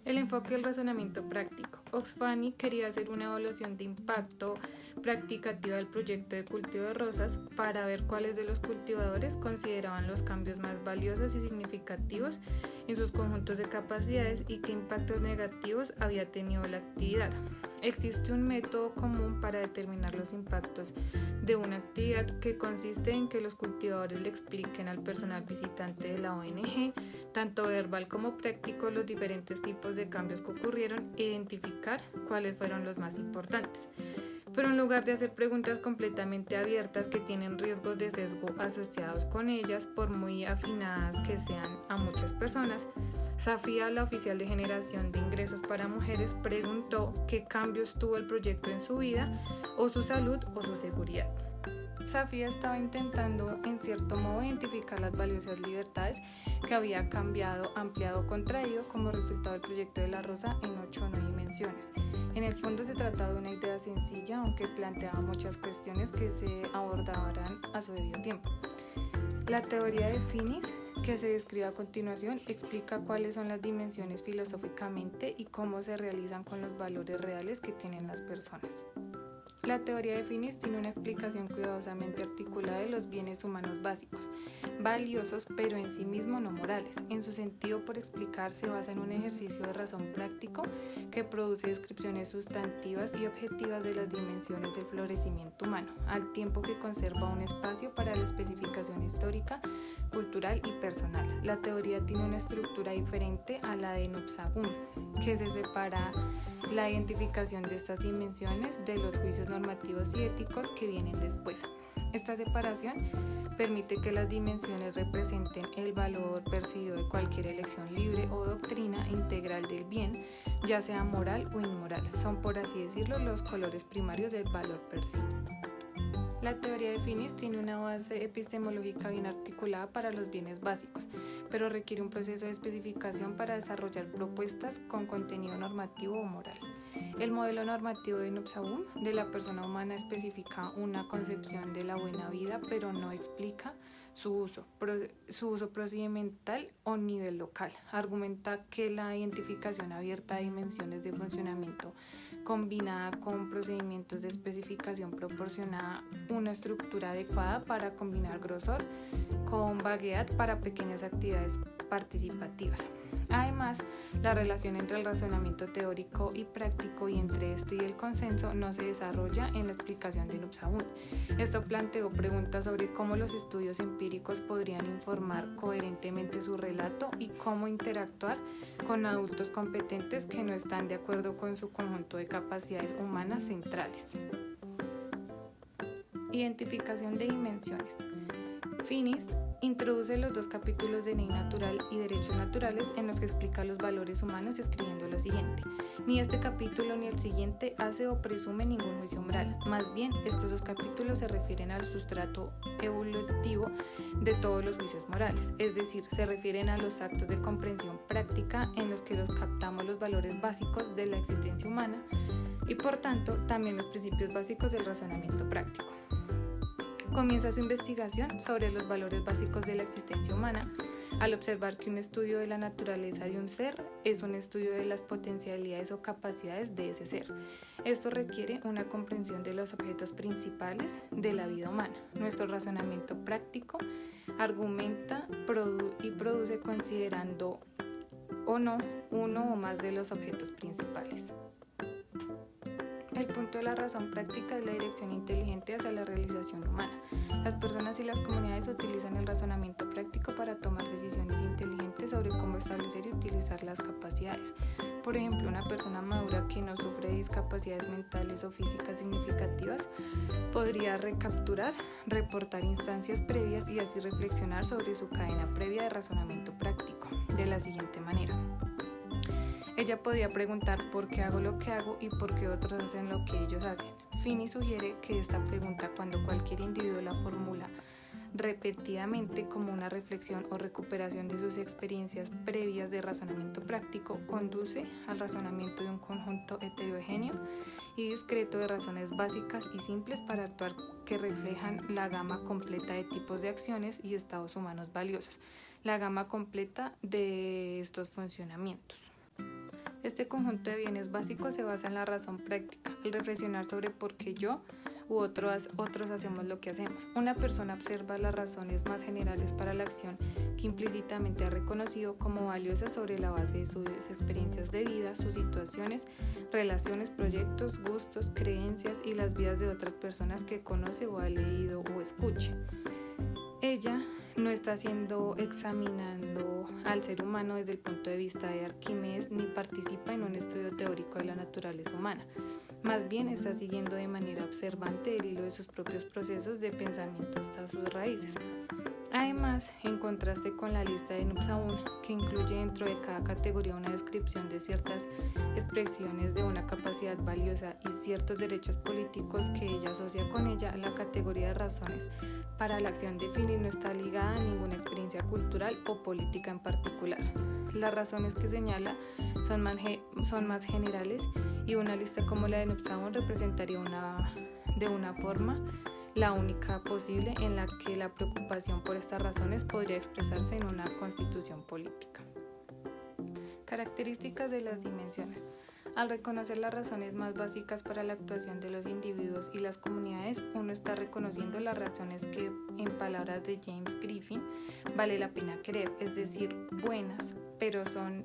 El enfoque del razonamiento práctico. Oxfam quería hacer una evaluación de impacto practicativa del proyecto de cultivo de rosas para ver cuáles de los cultivadores consideraban los cambios más valiosos y significativos en sus conjuntos de capacidades y qué impactos negativos había tenido la actividad. Existe un método común para determinar los impactos de una actividad que consiste en que los cultivadores le expliquen al personal visitante de la ONG, tanto verbal como práctico, los diferentes tipos de cambios que ocurrieron e identificar cuáles fueron los más importantes. Pero en lugar de hacer preguntas completamente abiertas que tienen riesgos de sesgo asociados con ellas, por muy afinadas que sean a muchas personas, Safia, la oficial de generación de ingresos para mujeres, preguntó qué cambios tuvo el proyecto en su vida, o su salud o su seguridad. Safia estaba intentando, en cierto modo, identificar las valiosas libertades que había ampliado o contraído como resultado del proyecto de la rosa en 8 o 9 dimensiones. En el fondo se trataba de una idea sencilla, aunque planteaba muchas cuestiones que se abordarán a su debido tiempo. La teoría de Finis, que se describe a continuación, explica cuáles son las dimensiones filosóficamente y cómo se realizan con los valores reales que tienen las personas. La teoría de Finis tiene una explicación cuidadosamente articulada de los bienes humanos básicos, valiosos pero en sí mismos no morales. En su sentido, por explicar, se basa en un ejercicio de razón práctico que produce descripciones sustantivas y objetivas de las dimensiones del florecimiento humano, al tiempo que conserva un espacio para la especificación histórica, cultural y personal. La teoría tiene una estructura diferente a la de Nussbaum, que se separa la identificación de estas dimensiones de los juicios normativos y éticos que vienen después. Esta separación permite que las dimensiones representen el valor percibido de cualquier elección libre o doctrina integral del bien, ya sea moral o inmoral. Son, por así decirlo, los colores primarios del valor percibido. La teoría de Finis tiene una base epistemológica bien articulada para los bienes básicos, pero requiere un proceso de especificación para desarrollar propuestas con contenido normativo o moral. El modelo normativo de Nussbaum de la persona humana especifica una concepción de la buena vida, pero no explica su uso procedimental o nivel local. Argumenta que la identificación abierta de dimensiones de funcionamiento combinada con procedimientos de especificación proporciona una estructura adecuada para combinar grosor con vaguedad para pequeñas actividades participativas. Además, la relación entre el razonamiento teórico y práctico y entre este y el consenso no se desarrolla en la explicación de Nussbaum. Esto planteó preguntas sobre cómo los estudios empíricos podrían informar coherentemente su relato y cómo interactuar con adultos competentes que no están de acuerdo con su conjunto de capacidades humanas centrales. Identificación de dimensiones. Finis introduce los 2 capítulos de Ley Natural y Derechos Naturales en los que explica los valores humanos escribiendo lo siguiente: ni este capítulo ni el siguiente hace o presume ningún juicio moral, más bien estos 2 capítulos se refieren al sustrato evolutivo de todos los juicios morales, es decir, se refieren a los actos de comprensión práctica en los que los captamos los valores básicos de la existencia humana y por tanto también los principios básicos del razonamiento práctico. Comienza su investigación sobre los valores básicos de la existencia humana al observar que un estudio de la naturaleza de un ser es un estudio de las potencialidades o capacidades de ese ser. Esto requiere una comprensión de los objetos principales de la vida humana. Nuestro razonamiento práctico argumenta y produce considerando o no uno o más de los objetos principales. El punto de la razón práctica es la dirección inteligente hacia la realización humana. Las personas y las comunidades utilizan el razonamiento práctico para tomar decisiones inteligentes sobre cómo establecer y utilizar las capacidades. Por ejemplo, una persona madura que no sufre de discapacidades mentales o físicas significativas podría recapturar, reportar instancias previas y así reflexionar sobre su cadena previa de razonamiento práctico de la siguiente manera. Ella podría preguntar por qué hago lo que hago y por qué otros hacen lo que ellos hacen. Finis sugiere que esta pregunta, cuando cualquier individuo la formula repetidamente como una reflexión o recuperación de sus experiencias previas de razonamiento práctico, conduce al razonamiento de un conjunto heterogéneo y discreto de razones básicas y simples para actuar que reflejan la gama completa de tipos de acciones y estados humanos valiosos, la gama completa de estos funcionamientos. Este conjunto de bienes básicos se basa en la razón práctica, el reflexionar sobre por qué yo u otros hacemos lo que hacemos. Una persona observa las razones más generales para la acción que implícitamente ha reconocido como valiosas sobre la base de sus experiencias de vida, sus situaciones, relaciones, proyectos, gustos, creencias y las vidas de otras personas que conoce o ha leído o escuche. Ella no está examinando al ser humano desde el punto de vista de Arquímedes ni participa en un estudio teórico de la naturaleza humana. Más bien está siguiendo de manera observante el hilo de sus propios procesos de pensamiento hasta sus raíces. Además, en contraste con la lista de Nupsaun, que incluye dentro de cada categoría una descripción de ciertas expresiones de una capacidad valiosa y ciertos derechos políticos que ella asocia con ella, la categoría de razones para la acción de Finis no está ligada a ninguna experiencia cultural o política en particular. Las razones que señala son más generales y una lista como la de Nupsaun representaría de una forma la única posible en la que la preocupación por estas razones podría expresarse en una constitución política. Características de las dimensiones. Al reconocer las razones más básicas para la actuación de los individuos y las comunidades, uno está reconociendo las razones que, en palabras de James Griffin, vale la pena querer, es decir, buenas, pero son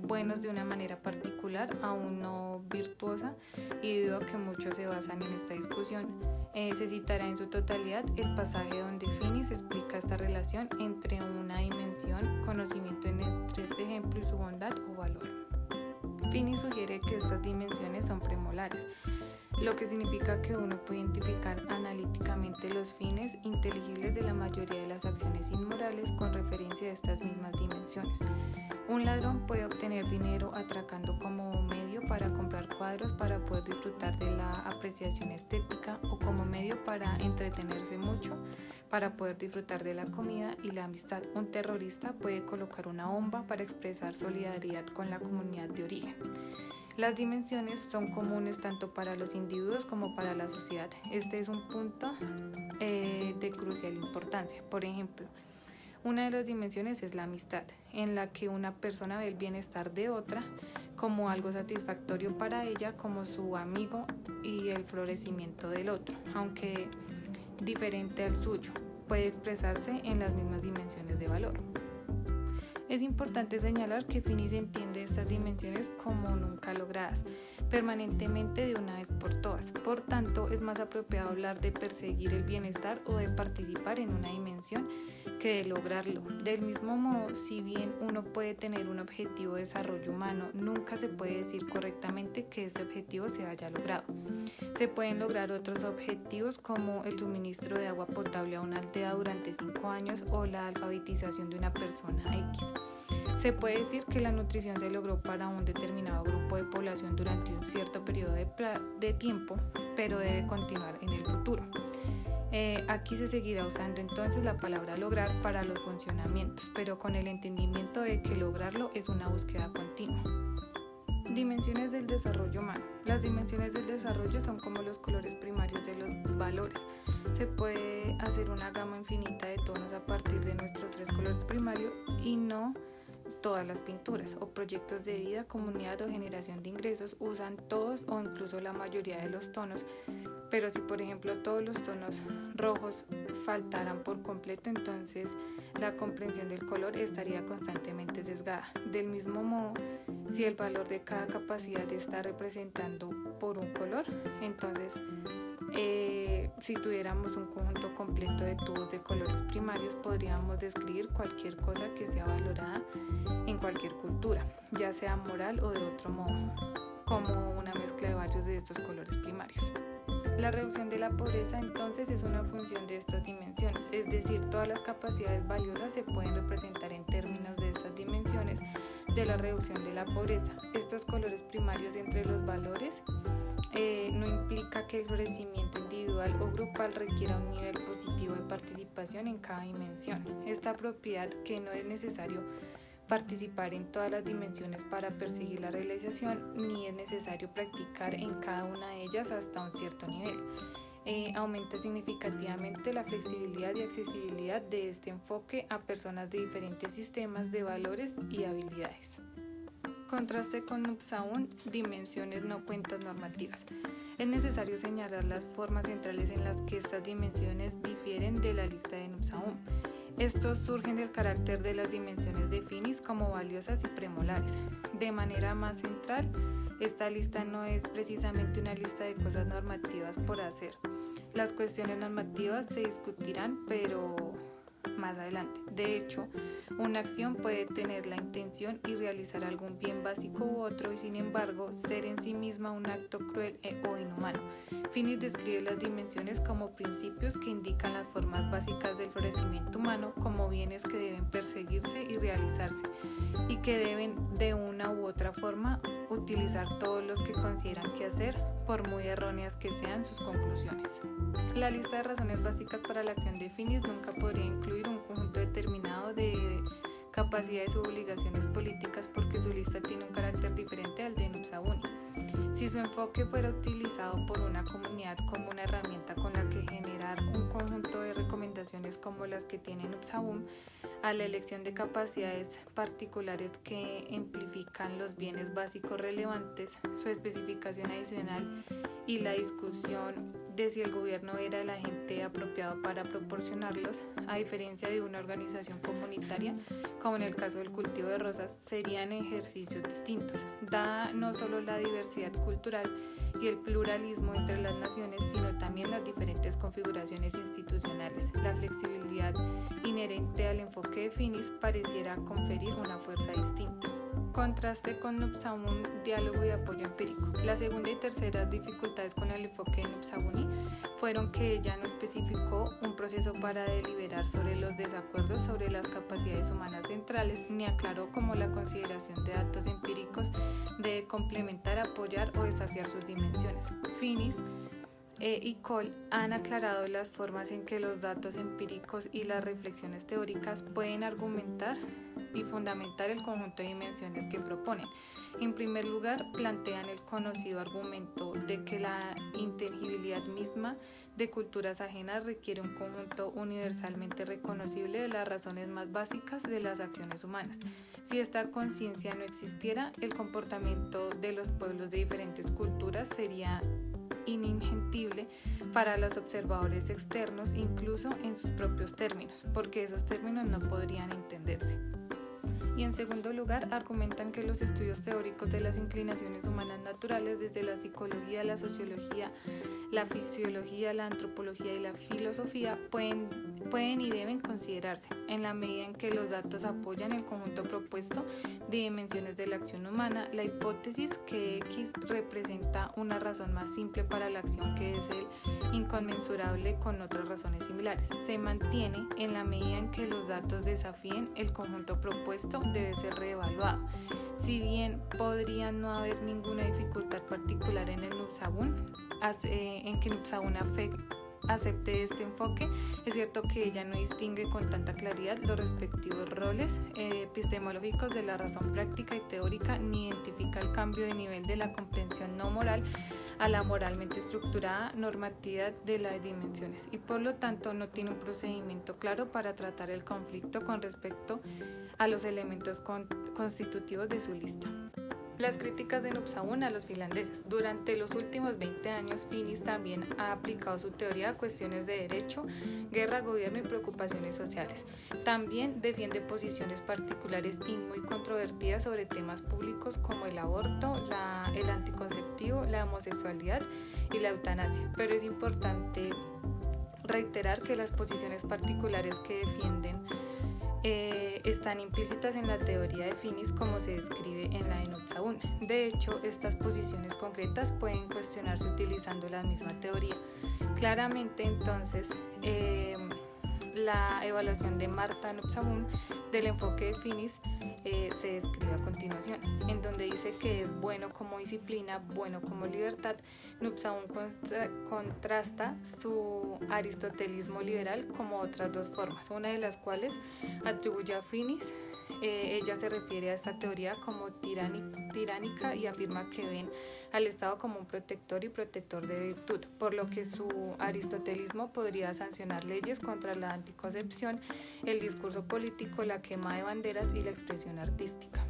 buenos de una manera particular, aún no virtuosa, y debido a que muchos se basan en esta discusión, se citará en su totalidad el pasaje donde Finis explica esta relación entre una dimensión, conocimiento entre este ejemplo y su bondad o valor. Finis sugiere que estas dimensiones son premolares, lo que significa que uno puede identificar analíticamente los fines inteligibles de la mayoría de las acciones inmorales con referencia a estas mismas dimensiones. Un ladrón puede obtener dinero atracando como medio para comprar cuadros para poder disfrutar de la apreciación estética o como medio para entretenerse mucho para poder disfrutar de la comida y la amistad. Un terrorista puede colocar una bomba para expresar solidaridad con la comunidad de origen. Las dimensiones son comunes tanto para los individuos como para la sociedad. Este es un punto de crucial importancia. Por ejemplo, una de las dimensiones es la amistad, en la que una persona ve el bienestar de otra como algo satisfactorio para ella, como su amigo, y el florecimiento del otro, aunque diferente al suyo, puede expresarse en las mismas dimensiones de valor. Es importante señalar que Finis entiende estas dimensiones como nunca logradas, permanentemente de una vez por todas. Por tanto, es más apropiado hablar de perseguir el bienestar o de participar en una dimensión que de lograrlo. Del mismo modo, si bien uno puede tener un objetivo de desarrollo humano, nunca se puede decir correctamente que ese objetivo se haya logrado. Se pueden lograr otros objetivos como el suministro de agua potable a una aldea durante 5 años o la alfabetización de una persona X. Se puede decir que la nutrición se logró para un determinado grupo de población durante un cierto periodo de tiempo, pero debe continuar en el futuro. Aquí se seguirá usando entonces la palabra lograr para los funcionamientos, pero con el entendimiento de que lograrlo es una búsqueda continua. Dimensiones del desarrollo humano. Las dimensiones del desarrollo son como los colores primarios de los valores. Se puede hacer una gama infinita de tonos a partir de nuestros 3 colores primarios y no todas las pinturas o proyectos de vida, comunidad o generación de ingresos usan todos o incluso la mayoría de los tonos, pero si por ejemplo todos los tonos rojos faltaran por completo, entonces la comprensión del color estaría constantemente sesgada. Del mismo modo, si el valor de cada capacidad está representado por un color, entonces si tuviéramos un conjunto completo de tubos de colores primarios, podríamos describir cualquier cosa que sea valorada en cualquier cultura, ya sea moral o de otro modo, como una mezcla de varios de estos colores primarios. La reducción de la pobreza entonces es una función de estas dimensiones, es decir, todas las capacidades valiosas se pueden representar en términos de estas dimensiones de la reducción de la pobreza. Estos colores primarios entre los valores no implica que el florecimiento individual o grupal requiera un nivel positivo de participación en cada dimensión. Esta propiedad que no es necesario participar en todas las dimensiones para perseguir la realización, ni es necesario practicar en cada una de ellas hasta un cierto nivel. Aumenta significativamente la flexibilidad y accesibilidad de este enfoque a personas de diferentes sistemas de valores y habilidades. Contraste con Nupsaun, dimensiones no cuentas normativas. Es necesario señalar las formas centrales en las que estas dimensiones difieren de la lista de Nupsaun. Estos surgen del carácter de las dimensiones de finis como valiosas y premolares. De manera más central, esta lista no es precisamente una lista de cosas normativas por hacer. Las cuestiones normativas se discutirán, pero más adelante. De hecho, una acción puede tener la intención y realizar algún bien básico u otro y sin embargo ser en sí misma un acto cruel o inhumano. Finis describe las dimensiones como principios que indican las formas básicas del florecimiento humano como bienes que deben perseguirse y realizarse y que deben de una u otra forma utilizar todos los que consideran que hacer, por muy erróneas que sean sus conclusiones. La lista de razones básicas para la acción de Finis nunca podría incluir un conjunto determinado de capacidades u obligaciones políticas porque su lista tiene un carácter diferente al de Nupsaun. Si su enfoque fuera utilizado por una comunidad como una herramienta con la que generar un conjunto de recomendaciones como las que tiene Nupsaun, a la elección de capacidades particulares que amplifican los bienes básicos relevantes, su especificación adicional y la discusión de si el gobierno era el agente apropiado para proporcionarlos, a diferencia de una organización comunitaria, como en el caso del cultivo de rosas, serían ejercicios distintos, dada no solo la diversidad cultural y el pluralismo entre las naciones, sino también las diferentes configuraciones institucionales. La flexibilidad inherente al enfoque de Finis pareciera conferir una fuerza distinta. Contraste con Nupsaun, diálogo y apoyo empírico. La segunda y tercera dificultades con el enfoque de Nupsauni fueron que ella no especificó un proceso para deliberar sobre los desacuerdos sobre las capacidades humanas centrales, ni aclaró cómo la consideración de datos empíricos debe complementar, apoyar o desafiar sus dimensiones. Finis y Cole han aclarado las formas en que los datos empíricos y las reflexiones teóricas pueden argumentar y fundamentar el conjunto de dimensiones que proponen. En primer lugar, plantean el conocido argumento de que la inteligibilidad misma de culturas ajenas requiere un conjunto universalmente reconocible de las razones más básicas de las acciones humanas. Si esta conciencia no existiera, el comportamiento de los pueblos de diferentes culturas sería ininteligible para los observadores externos, incluso en sus propios términos, porque esos términos no podrían entenderse. Y en segundo lugar, argumentan que los estudios teóricos de las inclinaciones humanas naturales, desde la psicología, la sociología, la fisiología, la antropología y la filosofía, pueden y deben considerarse, en la medida en que los datos apoyan el conjunto propuesto de dimensiones de la acción humana, la hipótesis que X representa una razón más simple para la acción que es el inconmensurable con otras razones similares. Se mantiene en la medida en que los datos desafíen el conjunto propuesto, debe ser reevaluado. Si bien podría no haber ninguna dificultad particular en el Nupsaun, en que Nupsaun acepte este enfoque, es cierto que ella no distingue con tanta claridad los respectivos roles epistemológicos de la razón práctica y teórica, ni identifica el cambio de nivel de la comprensión no moral a la moralmente estructurada normatividad de las dimensiones y por lo tanto no tiene un procedimiento claro para tratar el conflicto con respecto a los elementos constitutivos de su lista. Las críticas de Nupsaun a los finlandeses. Durante los últimos 20 años, Finis también ha aplicado su teoría a cuestiones de derecho, guerra, gobierno y preocupaciones sociales. También defiende posiciones particulares y muy controvertidas sobre temas públicos como el aborto, el anticonceptivo, la homosexualidad y la eutanasia. Pero es importante reiterar que las posiciones particulares que defienden están implícitas en la teoría de Finis como se describe en la de Nupsaun. De hecho, estas posiciones concretas pueden cuestionarse utilizando la misma teoría. Claramente, entonces, la evaluación de Marta Nupsaun del enfoque de Finis se describe a continuación, en donde dice que es bueno como disciplina, bueno como libertad. Nupsaun contrasta su aristotelismo liberal como otras dos formas, una de las cuales atribuye a Finis. Ella se refiere a esta teoría como tiránica y afirma que ven al Estado como un protector y protector de virtud, por lo que su aristotelismo podría sancionar leyes contra la anticoncepción, el discurso político, la quema de banderas y la expresión artística.